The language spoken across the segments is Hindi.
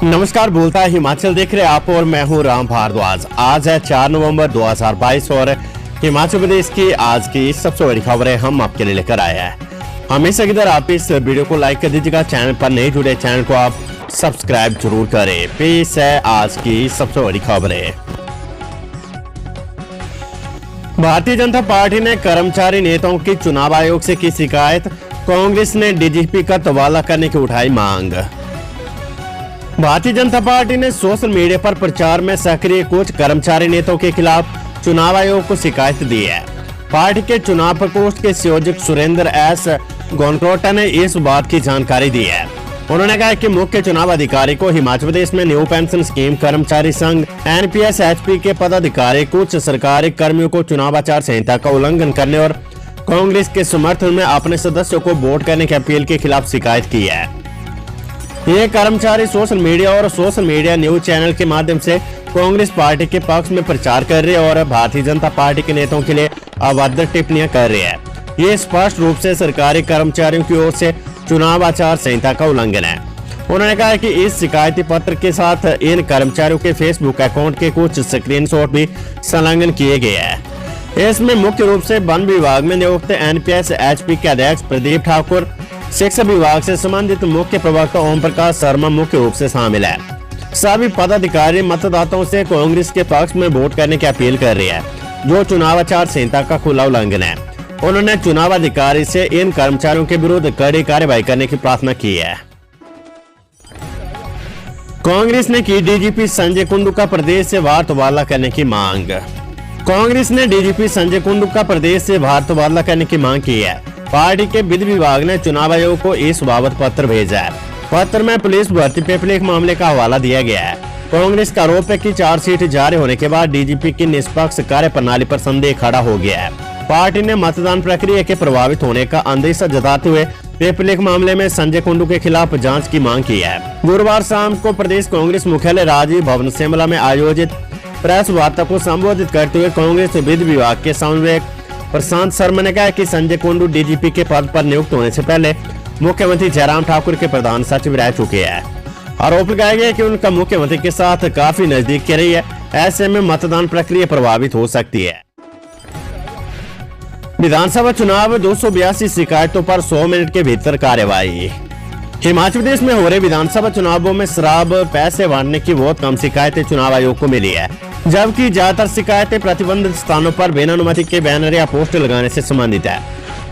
नमस्कार, बोलता है हिमाचल देख रहे आप और मैं हूं राम भारद्वाज। आज है 4 नवंबर 2022 और हिमाचल प्रदेश की आज की सबसे बड़ी खबरें हम आपके लिए लेकर आए हैं। हमेशा की तरह आप इस वीडियो को लाइक कर दीजिएगा। चैनल पर नहीं जुड़े चैनल को आप सब्सक्राइब जरूर करें। पेश है आज की सबसे बड़ी खबरें। भारतीय जनता पार्टी ने कर्मचारी नेताओं की चुनाव आयोग से की शिकायत। कांग्रेस ने डीजीपी का तबादला करने की उठाई मांग। भारतीय जनता पार्टी ने सोशल मीडिया पर प्रचार में सक्रिय कुछ कर्मचारी नेताओं के खिलाफ चुनाव आयोग को शिकायत दी है। पार्टी के चुनाव प्रकोष्ठ के संयोजक सुरेंद्र एस गोनकोटा ने इस बात की जानकारी दी है। उन्होंने कहा कि मुख्य चुनाव अधिकारी को हिमाचल प्रदेश में न्यू पेंशन स्कीम कर्मचारी संघ एनपीएस एचपी के पदाधिकारी कुछ सरकारी कर्मियों को चुनाव आचार संहिता का उल्लंघन करने और कांग्रेस के समर्थन में अपने सदस्यों को वोट करने की अपील के खिलाफ शिकायत की है। ये कर्मचारी सोशल मीडिया और सोशल मीडिया न्यूज चैनल के माध्यम से कांग्रेस पार्टी के पक्ष में प्रचार कर रहे हैं और भारतीय जनता पार्टी के नेताओं के लिए अभद्र टिप्पणियां कर रहे हैं। ये स्पष्ट रूप से सरकारी कर्मचारियों की ओर से चुनाव आचार संहिता का उल्लंघन है। उन्होंने कहा कि इस शिकायती पत्र के साथ इन कर्मचारियों के फेसबुक अकाउंट के कुछ स्क्रीनशॉट भी संलग्न किए गए हैं। इसमें मुख्य रूप से वन विभाग में नियुक्त एनपीएस एचपी के अध्यक्ष प्रदीप ठाकुर, शिक्षा विभाग से संबंधित मुख्य प्रवक्ता ओम प्रकाश शर्मा मुख्य रूप से शामिल है। सभी पदाधिकारी मतदाताओं से कांग्रेस के पक्ष में वोट करने की अपील कर रही है, जो चुनाव आचार संहिता का खुला उल्लंघन है। उन्होंने चुनाव अधिकारी से इन कर्मचारियों के विरुद्ध कड़ी कार्रवाई करने की प्रार्थना की है। कांग्रेस ने की डीजीपी संजय कुंडू का प्रदेश से बाहर तबादला करने की मांग। कांग्रेस ने डीजीपी संजय कुंडू का प्रदेश से बाहर तबादला करने की मांग की है। पार्टी के विधि विभाग ने चुनाव आयोग को इस बाबत पत्र भेजा है। पत्र में पुलिस भर्ती पेपलेख मामले का हवाला दिया गया है। कांग्रेस का आरोप है कि चार्जशीट जारी होने के बाद डीजीपी की निष्पक्ष कार्य प्रणाली पर संदेह खड़ा हो गया है। पार्टी ने मतदान प्रक्रिया के प्रभावित होने का अंदेशा जताते हुए पेपलेख मामले में संजय कुंडू के खिलाफ जांच की मांग की है। गुरुवार शाम को प्रदेश कांग्रेस मुख्यालय राजीव भवन शिमला में आयोजित प्रेस वार्ता को संबोधित करते हुए कांग्रेस विधि विभाग के समन्वयक प्रशांत शर्मा ने कहा कि संजय कुंडू डीजीपी के पद पर नियुक्त होने से पहले मुख्यमंत्री जयराम ठाकुर के प्रधान सचिव रह चुके हैं। आरोप लगाया गया कि उनका मुख्यमंत्री के साथ काफी नजदीकी रही है। ऐसे में मतदान प्रक्रिया प्रभावित हो सकती है। विधानसभा चुनाव 282 शिकायतों पर 100 मिनट के भीतर कार्रवाई। हिमाचल प्रदेश में हो रहे विधानसभा चुनावों में शराब पैसे बांटने की बहुत कम शिकायतें चुनाव आयोग को मिली है, जबकि ज्यादातर शिकायतें प्रतिबंधित स्थानों पर बिना अनुमति के बैनर या पोस्टर लगाने से संबंधित है।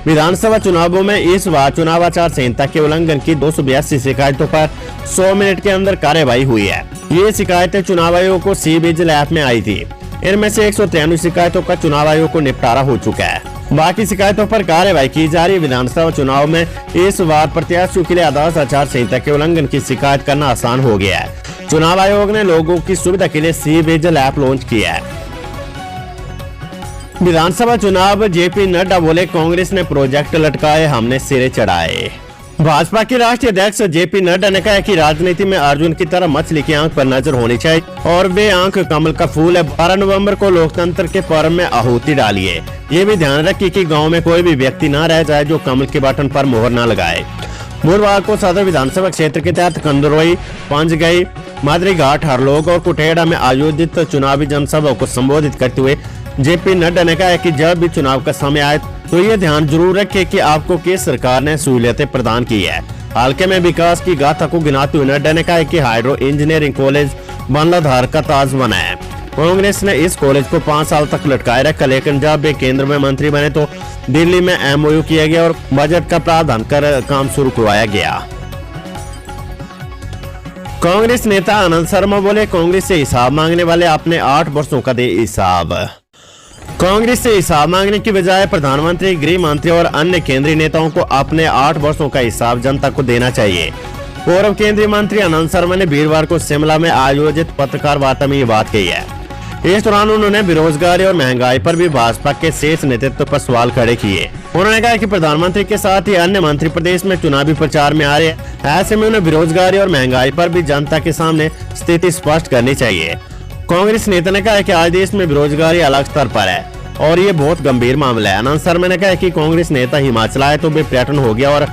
विधानसभा चुनावों में इस बार चुनाव आचार संहिता के उल्लंघन की 282 शिकायतों पर 100 मिनट के अंदर कार्रवाई हुई है। ये शिकायतें चुनाव आयोग को सी विजिल ऐप में आई थी। इनमें से 193 शिकायतों का चुनाव आयोग को निपटारा हो चुका है। बाकी शिकायतों पर कार्रवाई की जा रही। विधानसभा चुनाव में इस बार प्रत्याशियों के लिए आदर्श आचार संहिता के उल्लंघन की शिकायत करना आसान हो गया है। चुनाव आयोग ने लोगों की सुविधा के लिए सी विजिल ऐप लॉन्च किया है। विधानसभा चुनाव जेपी नड्डा बोले, कांग्रेस ने प्रोजेक्ट लटकाए, हमने सिरे चढ़ाए। भाजपा के राष्ट्रीय अध्यक्ष जेपी नड्डा ने कहा कि राजनीति में अर्जुन की तरह मछली की आंख पर नजर होनी चाहिए और वे आंख कमल का फूल है। 12 नवंबर को लोकतंत्र के पर्व में आहुति डालिए। ये भी ध्यान रखिए कि गांव में कोई भी व्यक्ति न रह जाए जो कमल के बटन पर मोहर न लगाए। बुधवार को सदर विधानसभा क्षेत्र के तहत कंदरोई, पंजगई, मादरी घाट, हरलोग और कुटेड़ा में आयोजित चुनावी जनसभा को संबोधित करते हुए जेपी नड्डा ने कहा कि जब भी चुनाव का समय आए तो ये ध्यान जरूर रखें कि आपको किस सरकार ने सहूलियतें प्रदान की है। हाल में विकास की गाथा को गिनाते हुए नड्डा ने कहा कि हाइड्रो इंजीनियरिंग कॉलेज बांग्लाधार का ताज बना है। कांग्रेस ने इस कॉलेज को 5 साल तक लटकाए रखा, लेकिन जब वे केंद्र में मंत्री बने तो दिल्ली में एमओयू किया गया और बजट का प्रावधान कर काम शुरू करवाया गया। कांग्रेस नेता आनंद शर्मा बोले, कांग्रेस से हिसाब मांगने वाले अपने 8 वर्षों का दे हिसाब। कांग्रेस से हिसाब मांगने की बजाय प्रधानमंत्री, गृह मंत्री और अन्य केंद्रीय नेताओं को अपने 8 वर्षों का हिसाब जनता को देना चाहिए। पूर्व केंद्रीय मंत्री आनंद शर्मा ने वीरवार को शिमला में आयोजित पत्रकार वार्ता में ये बात कही है। इस दौरान उन्होंने बेरोजगारी और महंगाई पर भी भाजपा के शीर्ष नेतृत्व पर सवाल खड़े किए। उन्होंने कहा कि प्रधानमंत्री के साथ ही अन्य मंत्री प्रदेश में चुनावी प्रचार में आ रहे हैं। ऐसे में उन्हें बेरोजगारी और महंगाई पर भी जनता के सामने स्थिति स्पष्ट करनी चाहिए। कांग्रेस नेता ने कहा कि आज देश में बेरोजगारी अलग स्तर पर है और ये बहुत गंभीर मामला है। आनंद शर्मा ने कहा कि कांग्रेस नेता हिमाचल आए तो वे पर्यटन हो गया और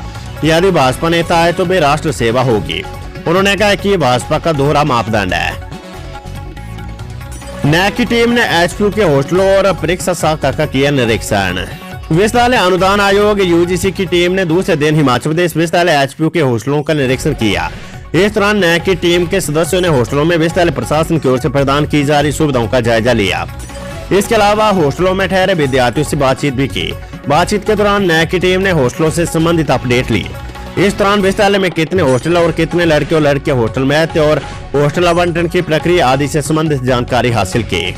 यदि भाजपा नेता आए तो वे राष्ट्र सेवा होगी। उन्होंने कहा कि ये भाजपा का दोहरा मापदंड है। न्याक की टीम ने एचपीयू के हॉस्टलों और परीक्षा शाखा का किया निरीक्षण। विश्वविद्यालय अनुदान आयोग यूजीसी की टीम ने दूसरे दिन हिमाचल प्रदेश विश्वविद्यालय एचपीयू के हॉस्टलों का निरीक्षण किया। इस दौरान न्याक की टीम के सदस्यों ने हॉस्टलों में विश्वविद्यालय प्रशासन की ओर से प्रदान की जा रही सुविधाओं का जायजा लिया। इसके अलावा हॉस्टलों में ठहरे विद्यार्थियों से बातचीत भी की। बातचीत के दौरान न्याक की टीम ने हॉस्टलों से संबंधित अपडेट ली। इस दौरान विश्वविद्यालय में कितने हॉस्टल और कितने लड़के और लड़कियां हॉस्टल में रहते और हॉस्टल आवंटन की प्रक्रिया आदि से संबंधित जानकारी हासिल की।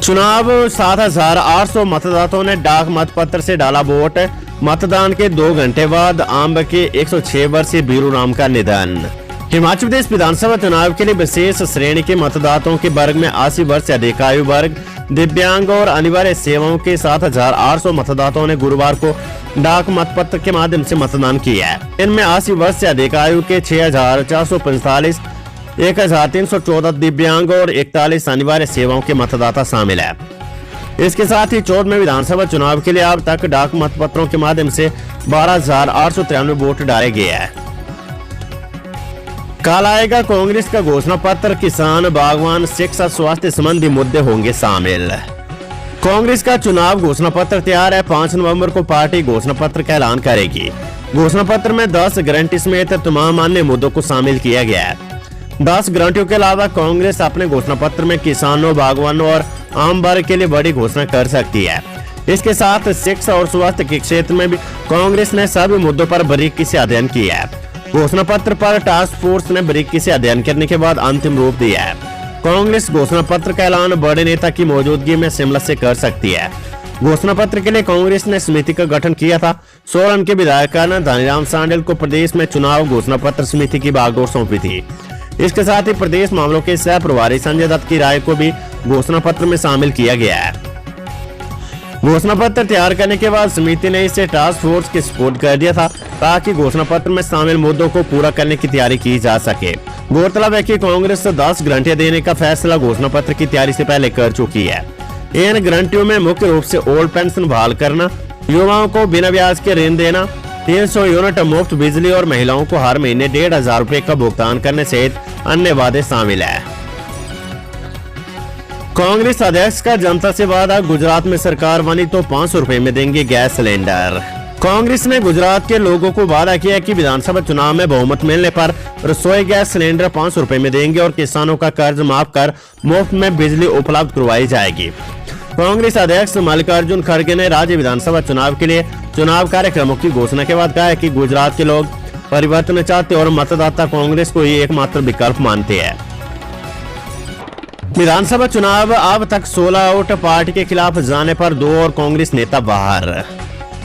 चुनाव 7,800 मतदाताओं ने डाक मतपत्र से डाला वोट। मतदान के 2 घंटे बाद आंब के 106 वर्षीय बीरू राम का निधन। हिमाचल प्रदेश विधानसभा चुनाव के लिए विशेष श्रेणी के मतदाताओं के वर्ग में 80 वर्ष से अधिक आयु वर्ग, दिव्यांग और अनिवार्य सेवाओं के 7,800 मतदाताओं ने गुरुवार को डाक मतपत्र के माध्यम से मतदान किया है। इनमें 80 वर्ष से अधिक आयु के 6,445, 1,314 दिव्यांग और 41 अनिवार्य सेवाओं के मतदाता शामिल है। इसके साथ ही 14वें विधानसभा चुनाव के लिए अब तक डाक मतपत्रों के माध्यम से 12,893 वोट डाले गए हैं। कल आएगा कांग्रेस का घोषणा पत्र। किसान, बागवान, शिक्षा, स्वास्थ्य संबंधी मुद्दे होंगे शामिल। कांग्रेस का चुनाव घोषणा पत्र तैयार है। 5 नवंबर को पार्टी घोषणा पत्र का ऐलान करेगी। घोषणा पत्र में 10 गारंटी समेत तमाम अन्य मुद्दों को शामिल किया गया है। 10 गारंटियों के अलावा कांग्रेस अपने घोषणा पत्र में किसानों, बागवानों और आम वर्ग के लिए बड़ी घोषणा कर सकती है। इसके साथ शिक्षा और स्वास्थ्य के क्षेत्र में भी कांग्रेस ने सभी मुद्दों पर बारीकी से अध्ययन किया है। घोषणा पत्र पर टास्क फोर्स ने बारीकी से अध्ययन करने के बाद अंतिम रूप दिया है। कांग्रेस घोषणा पत्र का ऐलान बड़े नेता की मौजूदगी में शिमला से कर सकती है। घोषणा पत्र के लिए कांग्रेस ने समिति का गठन किया था। सोलन के विधायक ने धनीराम शांडिल को प्रदेश में चुनाव घोषणा पत्र समिति की बागडोर सौंपी थी। इसके साथ ही प्रदेश मामलों के सह प्रभारी संजय दत्त की राय को भी घोषणा पत्र में शामिल किया गया है। घोषणा पत्र तैयार करने के बाद समिति ने इसे टास्क फोर्स के सपोर्ट कर दिया था ताकि घोषणा पत्र में शामिल मुद्दों को पूरा करने की तैयारी की जा सके। गौरतलब है कि कांग्रेस 10 गारंटियां देने का फैसला घोषणा पत्र की तैयारी से पहले कर चुकी है। इन गारंटियों में मुख्य रूप से ओल्ड पेंशन बहाल करना, युवाओं को बिना ब्याज के ऋण देना, 300 यूनिट मुफ्त बिजली और महिलाओं को हर महीने 1,500 रुपए का भुगतान करने सहित अन्य वादे शामिल है। कांग्रेस अध्यक्ष का जनता से वादा, गुजरात में सरकार बनी तो 500 रुपए में देंगे गैस सिलेंडर। कांग्रेस ने गुजरात के लोगों को वादा किया कि विधानसभा चुनाव में बहुमत मिलने पर रसोई गैस सिलेंडर 500 रुपए में देंगे और किसानों का कर्ज माफ कर मुफ्त में बिजली उपलब्ध करवाई जाएगी। कांग्रेस अध्यक्ष मल्लिकार्जुन खड़गे ने राज्य विधानसभा चुनाव के लिए चुनाव कार्यक्रमों की घोषणा के बाद कहा है कि गुजरात के लोग परिवर्तन चाहते और मतदाता कांग्रेस को ही एकमात्र विकल्प मानते हैं। विधानसभा चुनाव अब तक 16 आउट, पार्टी के खिलाफ जाने पर 2 और कांग्रेस नेता बाहर।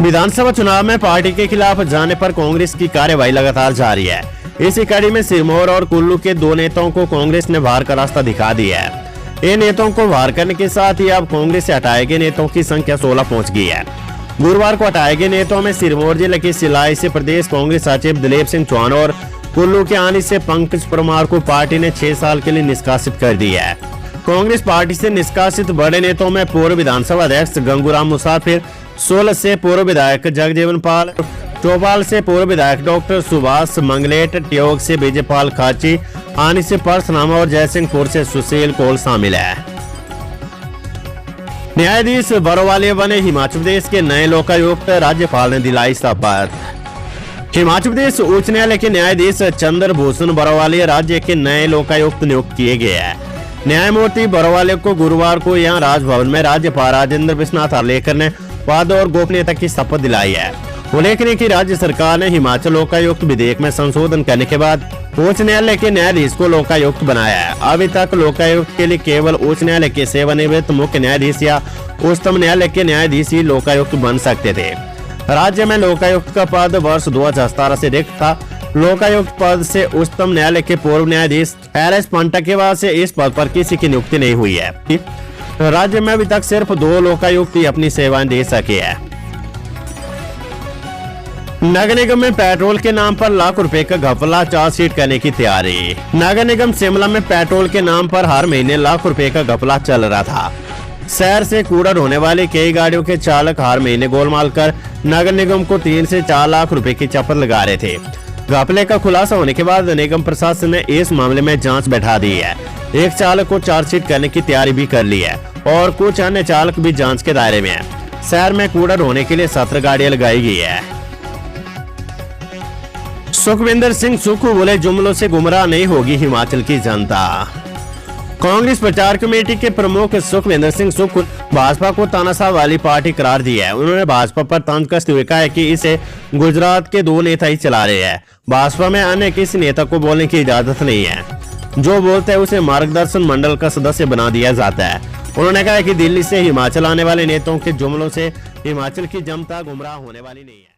विधानसभा चुनाव में पार्टी के खिलाफ जाने पर कांग्रेस की कार्यवाही लगातार जारी है। इसी कड़ी में सिरमौर और कुल्लू के 2 नेताओं को कांग्रेस ने बाहर का रास्ता दिखा दिया है। इन नेताओं को बाहर करने के साथ ही अब कांग्रेस से हटाए गए नेताओं की संख्या 16 पहुंच गई है। गुरुवार को हटाए गए नेताओं में सिरमौर जिले के सिलाई से प्रदेश कांग्रेस सचिव दिलीप सिंह चौहान और कुल्लू के आनी से पंकज परमार को पार्टी ने 6 साल के लिए निष्कासित कर दिया है। कांग्रेस पार्टी से निष्कासित बड़े नेताओं में पूर्व विधानसभा अध्यक्ष गंगूराम मुसाफिर, 16 से पूर्व विधायक जगजीवन पाल, चौपाल से पूर्व विधायक डॉक्टर सुभाष मंगलेट, ट्योग से विजयपाल खाची, आनी से परसनामा और जयसिंहपुर से सुशील कौल शामिल है। न्यायाधीश बरोवालिया बने हिमाचल प्रदेश के नए लोकायुक्त, राज्यपाल ने दिलाई शपथ। हिमाचल प्रदेश उच्च न्यायालय के न्यायाधीश चंद्रभूषण बरोवालिया राज्य के नए लोकायुक्त नियुक्त किए गए हैं। न्यायमूर्ति बरोवालिया को गुरुवार को यहां राजभवन में राज्यपाल राजेंद्र विश्वनाथ आर्लेकर ने पद और गोपनीयता की शपथ दिलाई है। उल्लेखनीय कि राज्य सरकार ने हिमाचल लोकायुक्त विधेयक में संशोधन करने के बाद उच्च न्यायालय के न्यायाधीश को लोकायुक्त बनाया है। अभी तक लोकायुक्त के लिए केवल उच्च न्यायालय के सेवानिवृत्त मुख्य न्यायाधीश या उच्चतम न्यायालय के न्यायाधीश ही लोकायुक्त बन सकते थे। राज्य में लोकायुक्त का पद वर्ष 2017 से रिक्त था। लोकायुक्त पद से उच्चतम न्यायालय के पूर्व न्यायाधीश एल.एस. पंटा के बाद से इस पद पर किसी की नियुक्ति नहीं हुई है। राज्य में अभी तक सिर्फ 2 लोकायुक्त ही अपनी सेवाएं दे सके हैं। नगर निगम में पेट्रोल के नाम पर लाख रुपए का घपला, चार्जशीट करने की तैयारी। नगर निगम शिमला में पेट्रोल के नाम पर हर महीने लाख रुपए का घपला चल रहा था। शहर से कूड़ा ढोने वाली कई गाड़ियों के चालक हर महीने गोलमाल कर नगर निगम को 3 से 4 लाख रुपए की चपत लगा रहे थे। घपले का खुलासा होने के बाद निगम प्रशासन ने इस मामले में जांच बैठा दी है। एक चालक को चार्जशीट करने की तैयारी भी कर ली है और कुछ अन्य चालक भी जांच के दायरे में है। शहर में कूड़ा ढोने के लिए 17 गाड़ियां लगाई गई है। सुखविंदर सिंह सुक्खू बोले, जुमलों से गुमराह नहीं होगी हिमाचल की जनता। कांग्रेस प्रचार कमेटी के प्रमुख सुखविंदर सिंह सुक्खू भाजपा को तानाशाह वाली पार्टी करार दी है। उन्होंने भाजपा पर तंज कसते हुए कहा है कि इसे गुजरात के 2 नेता ही चला रहे हैं। भाजपा में अन्य किसी नेता को बोलने की इजाजत नहीं है। जो बोलते हैं उसे मार्गदर्शन मंडल का सदस्य बना दिया जाता है। उन्होंने कहा कि दिल्ली से हिमाचल आने वाले नेताओं के जुमलों से हिमाचल की जनता गुमराह होने वाली नहीं है।